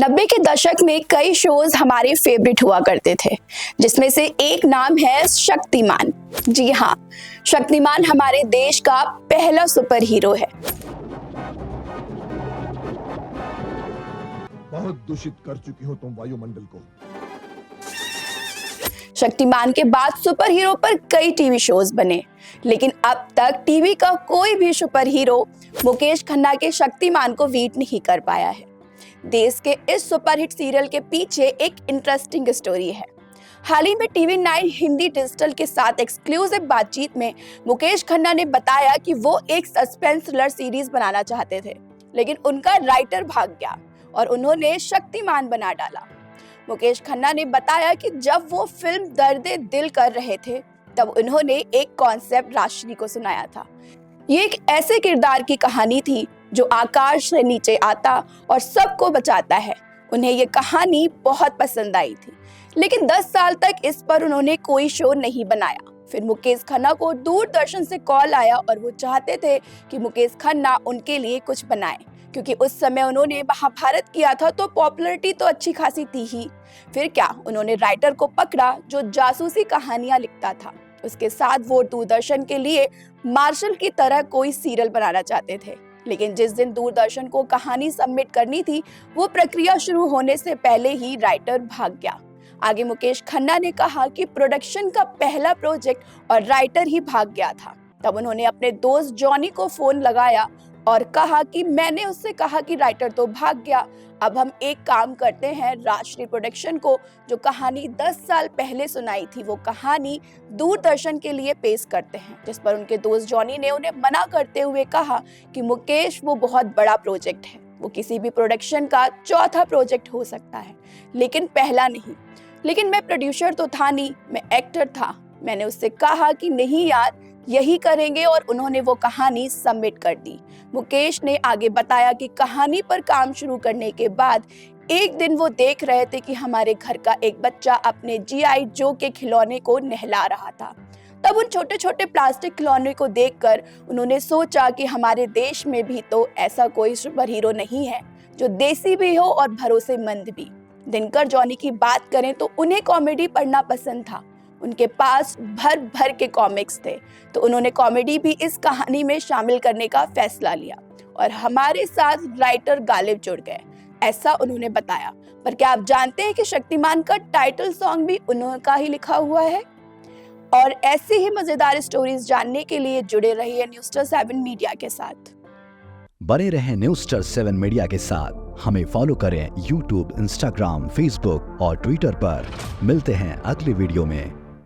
90 के दशक में कई शोज हमारे फेवरेट हुआ करते थे, जिसमें से एक नाम है शक्तिमान। जी हाँ, शक्तिमान हमारे देश का पहला सुपर हीरो है। बहुत दूषित कर चुकी हो तुम वायुमंडल को। शक्तिमान के बाद सुपर हीरो पर कई टीवी शोज बने, लेकिन अब तक टीवी का कोई भी सुपर हीरो मुकेश खन्ना के शक्तिमान को बीट नहीं कर पाया है। देश के इस सुपरहिट सीरियल के पीछे एक इंटरेस्टिंग स्टोरी है। हाल ही में टीवी 9 हिंदी डिजिटल के साथ एक्सक्लूसिव बातचीत में मुकेश खन्ना ने बताया कि वो एक सस्पेंस थ्रिलर सीरीज बनाना चाहते थे, लेकिन उनका राइटर भाग गया और उन्होंने शक्तिमान बना डाला। मुकेश खन्ना ने बताया कि जब वो फिल्म दर्दे दिल कर रहे थे, तब उन्होंने एक कॉन्सेप्ट राशि को सुनाया था। ये एक ऐसे किरदार की कहानी थी जो आकाश से नीचे आता और सबको बचाता है। उन्हें ये कहानी बहुत पसंद आई थी, लेकिन 10 साल तक इस पर उन्होंने कोई शो नहीं बनाया। फिर मुकेश खन्ना को दूरदर्शन से कॉल आया और वो चाहते थे कि मुकेश खन्ना उनके लिए कुछ बनाए, क्योंकि उस समय उन्होंने महाभारत किया था तो पॉपुलैरिटी तो अच्छी खासी थी ही। फिर क्या, उन्होंने राइटर को पकड़ा जो जासूसी कहानियां लिखता था। उसके साथ वो दूरदर्शन के लिए मार्शल की तरह कोई सीरियल बनाना चाहते थे, लेकिन जिस दिन दूरदर्शन को कहानी सबमिट करनी थी, वो प्रक्रिया शुरू होने से पहले ही राइटर भाग गया। आगे मुकेश खन्ना ने कहा कि प्रोडक्शन का पहला प्रोजेक्ट और राइटर ही भाग गया था। तब उन्होंने अपने दोस्त जॉनी को फोन लगाया और कहा कि मैंने उससे कहा कि राइटर तो भाग गया, अब हम एक काम करते हैं, राष्ट्रीय प्रोडक्शन को जो कहानी 10 साल पहले सुनाई थी वो कहानी दूरदर्शन के लिए पेश करते हैं। जिस पर उनके दोस्त जॉनी ने उन्हें मना करते हुए कहा कि मुकेश, वो बहुत बड़ा प्रोजेक्ट है, वो किसी भी प्रोडक्शन का चौथा प्रोजेक्ट हो सकता है, लेकिन पहला नहीं। लेकिन मैं प्रोड्यूसर तो था नहीं, मैं एक्टर था। मैंने उससे कहा कि नहीं यार, यही करेंगे, और उन्होंने वो कहानी सबमिट कर दी। मुकेश ने आगे बताया कि कहानी पर काम शुरू करने के बाद एक दिन वो देख रहे थे कि हमारे घर का एक बच्चा अपने GI जो के खिलौने को नहला रहा था। तब उन छोटे छोटे प्लास्टिक खिलौने को देखकर उन्होंने सोचा कि हमारे देश में भी तो ऐसा कोई सुपर हीरो नहीं है जो देसी भी हो और भरोसेमंद भी। दिनकर जॉनी की बात करें तो उन्हें कॉमेडी पढ़ना पसंद था। उनके पास भर भर के कॉमिक्स थे, तो उन्होंने कॉमेडी भी इस कहानी में शामिल करने का फैसला लिया और हमारे साथ राइटर गालिब जुड़ गए, ऐसा उन्होंने बताया। पर क्या आप जानते हैं कि शक्तिमान का टाइटल सॉन्ग भी उनका ही लिखा हुआ है? और ऐसी ही मजेदार स्टोरीज जानने के लिए जुड़े रहिए न्यूज़स्टार 7 मीडिया के साथ। बने रहें न्यूज़स्टार 7 मीडिया के साथ। हमें फॉलो करें YouTube, Instagram, Facebook और Twitter पर। मिलते हैं अगली वीडियो में।